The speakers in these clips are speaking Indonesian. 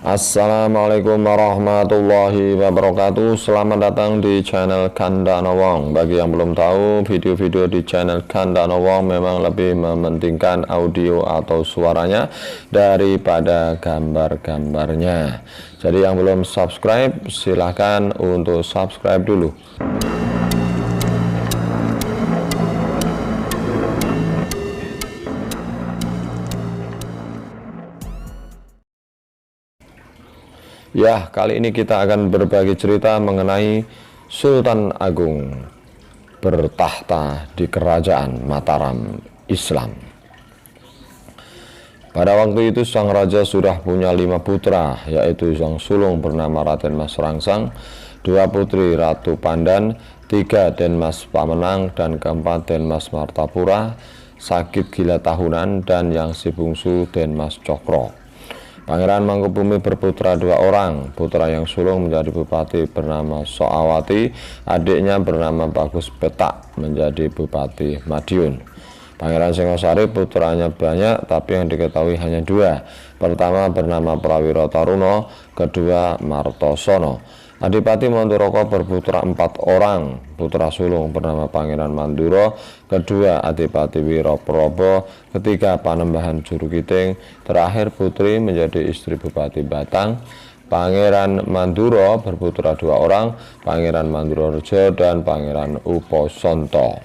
Assalamualaikum warahmatullahi wabarakatuh. Selamat datang di channel Kandana Wong. Bagi yang belum tahu, video-video di channel Kandana Wong memang lebih mementingkan audio atau suaranya daripada gambar-gambarnya. Jadi yang belum subscribe, silahkan untuk subscribe dulu. Ya, kali ini kita akan berbagi cerita mengenai Sultan Agung bertahta di Kerajaan Mataram Islam. Pada waktu itu sang raja sudah punya 5 putra, yaitu sang sulung bernama Raden Mas Rangsang, 2 putri Ratu Pandan, 3 Den Mas Pamenang, dan keempat Den Mas Martapura sakit gila tahunan, dan yang si bungsu Den Mas Cokro. Pangeran Mangkubumi berputra 2 orang. Putra yang sulung menjadi bupati bernama Soawati, adiknya bernama Bagus Petak menjadi bupati Madiun. Pangeran Singosari putranya banyak, tapi yang diketahui hanya 2. Pertama bernama Prawiro Taruno, kedua Martosono. Adipati Manduraka berputra 4 orang. Putra sulung bernama Pangeran Manduro, kedua Adipati Wiroprobo, ketiga Panembahan Jurukiting, terakhir putri menjadi istri Bupati Batang. Pangeran Manduro berputra 2 orang, Pangeran Manduro Rejo dan Pangeran Uposonto.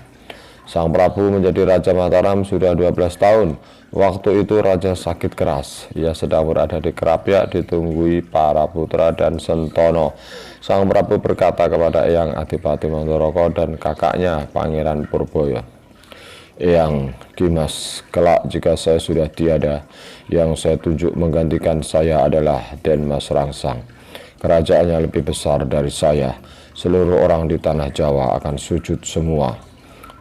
Sang Prabu menjadi Raja Mataram sudah 12 tahun. Waktu itu raja sakit keras. Ia sedang berada di Krapyak ditunggui para putra dan Sentono. Sang Prabu berkata kepada Eyang Adipati Mandoroko dan kakaknya Pangeran Purboyo, "Eyang Dimas, kelak jika saya sudah tiada, yang saya tunjuk menggantikan saya adalah Den Mas Rangsang. Kerajaannya lebih besar dari saya. Seluruh orang di tanah Jawa akan sujud semua.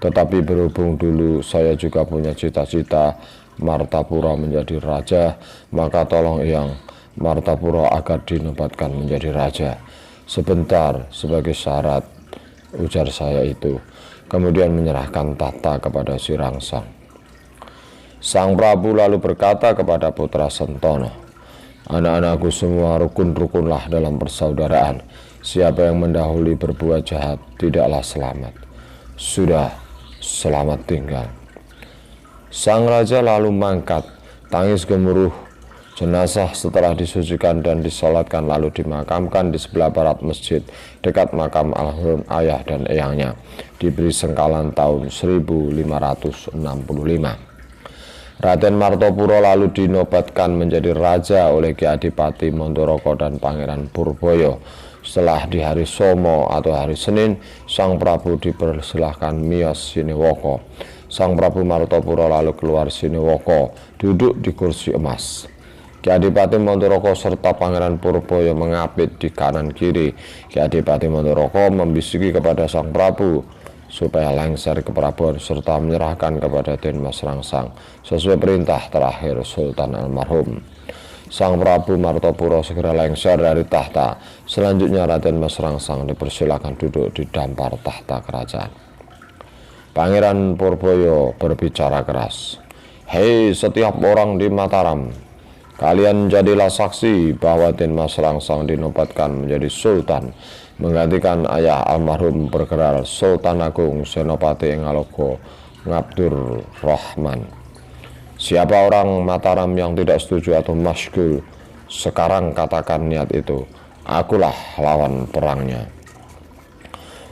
Tetapi berhubung dulu saya juga punya cita-cita Martapura menjadi raja, maka tolong Eyang, Martapura agar dinobatkan menjadi raja. Sebentar sebagai syarat," ujar saya itu. Kemudian menyerahkan tahta kepada si Rangsang. Sang Prabu lalu berkata kepada putra Sentono, "Anak-anakku semua, rukun-rukunlah dalam persaudaraan. Siapa yang mendahului berbuat jahat tidaklah selamat. Sudah, selamat tinggal." Sang raja lalu mangkat, tangis gemuruh. Jenazah setelah disucikan dan disolatkan lalu dimakamkan di sebelah barat masjid dekat makam almarhum ayah dan eyangnya, diberi sengkalan tahun 1565. Raden Martopuro lalu dinobatkan menjadi raja oleh Ki Adipati Mandoroko dan Pangeran Purboyo. Setelah di hari Somo atau hari Senin, sang Prabu dipersilahkan miyos Sinewoko. Sang Prabu Martopuro lalu keluar Sinewoko, duduk di kursi emas. Ki Adipati Mandoroko serta Pangeran Purboyo mengapit di kanan kiri. Ki Adipati Mandoroko membisiki kepada sang Prabu supaya lengser ke Prabowo serta menyerahkan kepada Den Mas Rangsang sesuai perintah terakhir Sultan almarhum. Sang Prabu Martopuro segera lengser dari tahta. Selanjutnya Raden Mas Rangsang dipersilakan duduk di dampar tahta kerajaan. Pangeran Purboyo berbicara keras, "Hei setiap orang di Mataram, kalian jadilah saksi bahwa Den Mas Rangsang dinobatkan menjadi sultan, menggantikan ayah almarhum bergelar Sultan Agung Senopati Ngalogo Ngabdur Rahman. Siapa orang Mataram yang tidak setuju atau masyghul, sekarang katakan niat itu. Akulah lawan perangnya."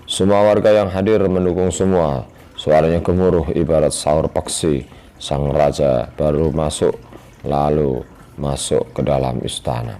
Semua warga yang hadir mendukung semua. Suaranya gemuruh ibarat sahur peksi. Sang raja baru lalu masuk ke dalam istana.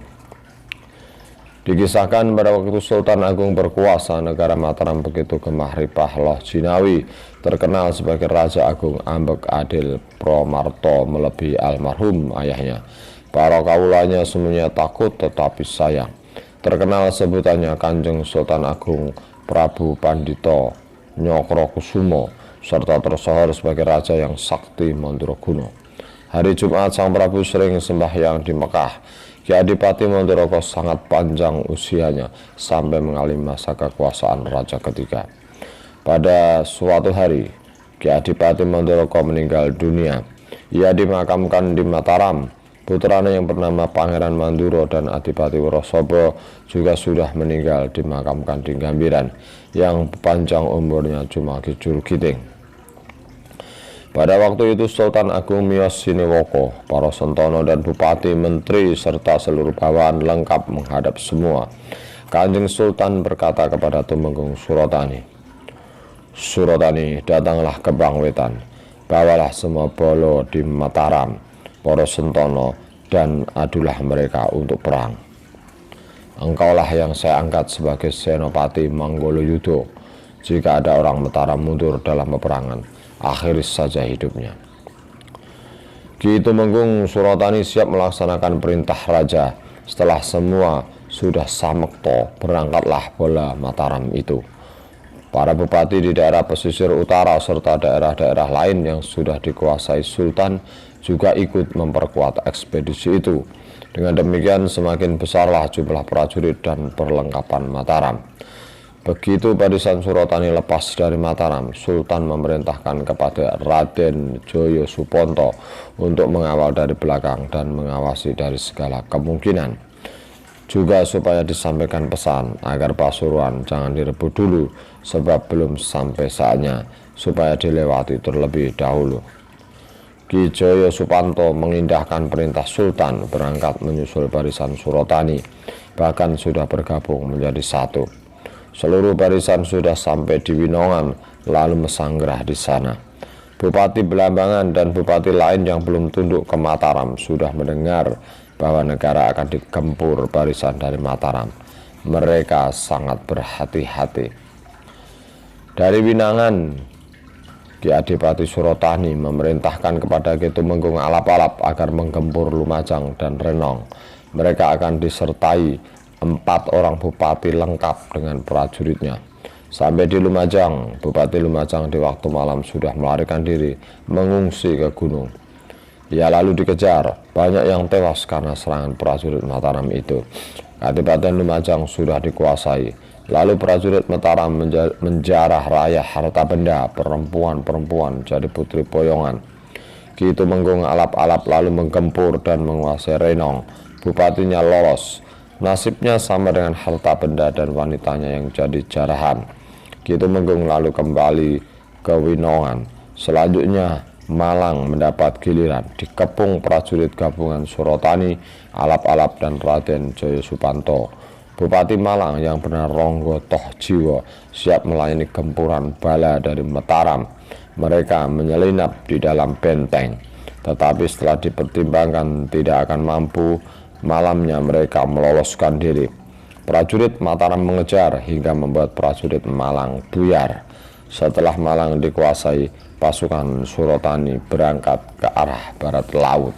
Dikisahkan pada waktu Sultan Agung berkuasa, negara Mataram begitu gemah ripah loh jinawi, terkenal sebagai Raja Agung Ambek Adil Promarto melebihi almarhum ayahnya. Para kawulanya semuanya takut tetapi sayang. Terkenal sebutannya Kanjeng Sultan Agung Prabu Pandito Nyokrokusumo, serta tersohor sebagai raja yang sakti Manduraguno. Hari Jumat sang Prabu sering sembahyang di Mekah. Ki Adipati Mandoroko sangat panjang usianya sampai mengalami masa kekuasaan raja ketiga. Pada suatu hari, Ki Adipati Mandoroko meninggal dunia. Ia dimakamkan di Mataram. Putranya yang bernama Pangeran Manduro dan Adipati Wonosobo juga sudah meninggal dimakamkan di Gambiran yang panjang umurnya cuma Kijul Giting. Pada waktu itu Sultan Agung Miyos Siniwoko, para sentono dan bupati, menteri serta seluruh bawahan lengkap menghadap semua. Kanjeng Sultan berkata kepada Tumenggung Surotani, "Surotani, datanglah ke Bangwetan, bawalah semua bolo di Mataram, para sentono, dan adulah mereka untuk perang. Engkaulah yang saya angkat sebagai Senopati Manggolojudho. Jika ada orang Mataram mundur dalam peperangan, akhiri saja hidupnya." Ki Tumenggung Surotani siap melaksanakan perintah raja. Setelah semua sudah samekto, berangkatlah bola Mataram itu. Para bupati di daerah pesisir utara serta daerah-daerah lain yang sudah dikuasai Sultan juga ikut memperkuat ekspedisi itu. Dengan demikian semakin besarlah jumlah prajurit dan perlengkapan Mataram. Begitu barisan Surotani lepas dari Mataram, Sultan memerintahkan kepada Raden Joyo Suponto untuk mengawal dari belakang dan mengawasi dari segala kemungkinan. Juga supaya disampaikan pesan agar Pasuruan jangan direbut dulu, sebab belum sampai saatnya, supaya dilewati terlebih dahulu. Ki Joyo Supanto mengindahkan perintah Sultan, berangkat menyusul barisan Surotani, bahkan sudah bergabung menjadi satu. Seluruh barisan sudah sampai di Winongan, lalu mesanggrah di sana. Bupati Belambangan dan bupati lain yang belum tunduk ke Mataram sudah mendengar bahwa negara akan digempur barisan dari Mataram. Mereka sangat berhati-hati. Dari Winangan, Ki Adipati Surotani memerintahkan kepada Ki Tumenggung Alap-Alap agar menggempur Lumajang dan Renong. Mereka akan disertai 4 orang bupati lengkap dengan prajuritnya. Sampai di Lumajang, Bupati Lumajang di waktu malam sudah melarikan diri, mengungsi ke gunung. Ia lalu dikejar, banyak yang tewas karena serangan prajurit Mataram itu. Kadipaten Lumajang sudah dikuasai. Lalu prajurit Mataram menjarah raya harta benda, perempuan-perempuan jadi putri poyongan. Ki Tumenggung Alap-Alap lalu menggempur dan menguasai Renong. Bupatinya lolos. Nasibnya sama dengan harta benda dan wanitanya yang jadi jarahan. Ki Tumenggung lalu kembali ke Winongan. Selanjutnya Malang mendapat giliran, dikepung prajurit gabungan Surotani, Alap-Alap, dan Raden Joyo Supanto. Bupati Malang yang bernama Ronggo Tohjiwo siap melayani gempuran bala dari Mataram. Mereka menyelinap di dalam benteng, tetapi setelah dipertimbangkan tidak akan mampu. Malamnya mereka meloloskan diri. Prajurit Mataram mengejar hingga membuat prajurit Malang buyar. Setelah Malang dikuasai, pasukan Surotani berangkat ke arah barat laut.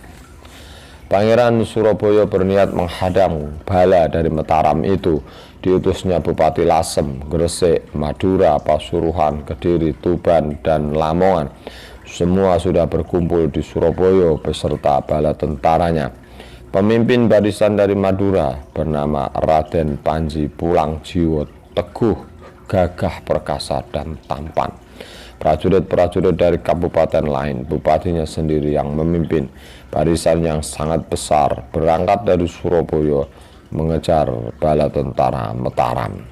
Pangeran Surabaya berniat menghadang bala dari Mataram itu. Diutusnya Bupati Lasem, Gresik, Madura, Pasuruan, Kediri, Tuban, dan Lamongan. Semua sudah berkumpul di Surabaya beserta bala tentaranya. Pemimpin barisan dari Madura bernama Raden Panji Pulangjiwo, teguh, gagah perkasa, dan tampan. Prajurit-prajurit dari kabupaten lain, bupatinya sendiri yang memimpin. Barisan yang sangat besar berangkat dari Surabaya mengejar bala tentara Mataram.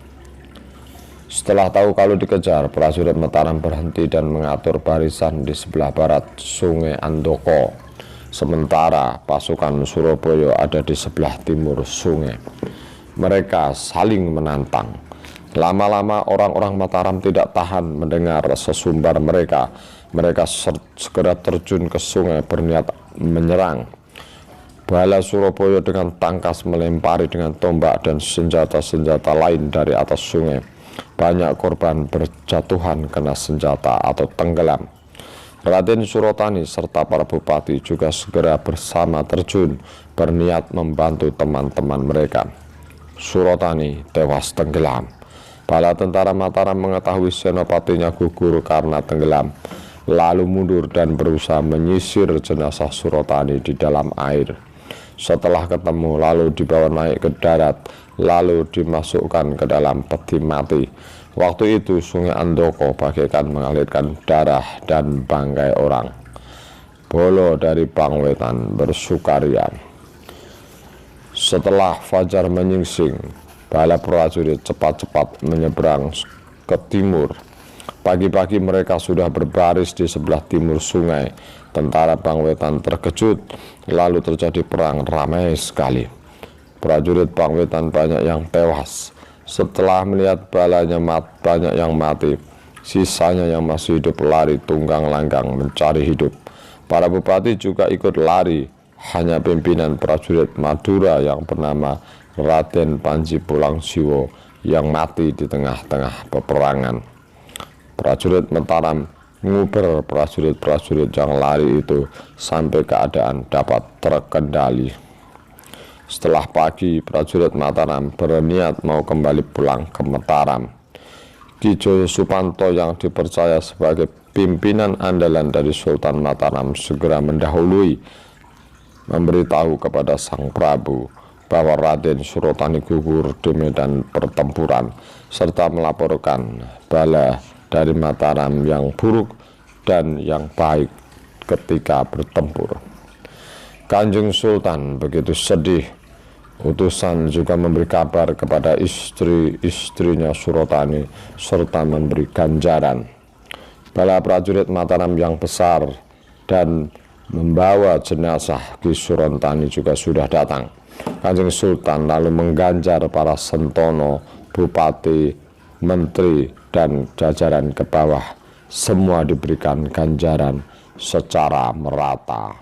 Setelah tahu kalau dikejar, prajurit Mataram berhenti dan mengatur barisan di sebelah barat Sungai Andoko. Sementara pasukan Surabaya ada di sebelah timur sungai. Mereka saling menantang. Lama-lama orang-orang Mataram tidak tahan mendengar sesumbar mereka. Mereka segera terjun ke sungai berniat menyerang. Bala Surabaya dengan tangkas melempari dengan tombak dan senjata-senjata lain dari atas sungai. Banyak korban berjatuhan kena senjata atau tenggelam. Raden Surotani serta para bupati juga segera bersama terjun berniat membantu teman-teman mereka. Surotani tewas tenggelam. Bala tentara Mataram mengetahui senopatinya gugur karena tenggelam, lalu mundur dan berusaha menyisir jenazah Surotani di dalam air. Setelah ketemu, lalu dibawa naik ke darat, lalu dimasukkan ke dalam peti mati. Waktu itu Sungai Andoko bagaikan mengalirkan darah dan bangkai orang. Bolo dari Bangwetan bersukaria. Setelah fajar menyingsing, bala prajurit cepat-cepat menyeberang ke timur. Pagi-pagi mereka sudah berbaris di sebelah timur sungai. Tentara Bangwetan terkejut, lalu terjadi perang ramai sekali. Prajurit Bangwetan banyak yang tewas. Setelah melihat balanya banyak yang mati, sisanya yang masih hidup lari tunggang langgang mencari hidup. Para bupati juga ikut lari, hanya pimpinan prajurit Madura yang bernama Raden Panji Pulangsiwo yang mati di tengah-tengah peperangan. Prajurit Mataram menguber prajurit-prajurit yang lari itu sampai keadaan dapat terkendali. Setelah pagi, prajurit Mataram berniat mau kembali pulang ke Mataram. Ki Joyo Supanto yang dipercaya sebagai pimpinan andalan dari Sultan Mataram segera mendahului, memberitahu kepada Sang Prabu bahwa Raden Surotani gugur di medan pertempuran, serta melaporkan bala dari Mataram yang buruk dan yang baik ketika bertempur. Kanjeng Sultan begitu sedih. Utusan juga memberi kabar kepada istri-istrinya Surotani serta memberi ganjaran. Bala prajurit Mataram yang besar dan membawa jenazah Ki Surotani juga sudah datang. Kanjeng Sultan lalu mengganjar para sentono, bupati, menteri, dan jajaran ke bawah. Semua diberikan ganjaran secara merata.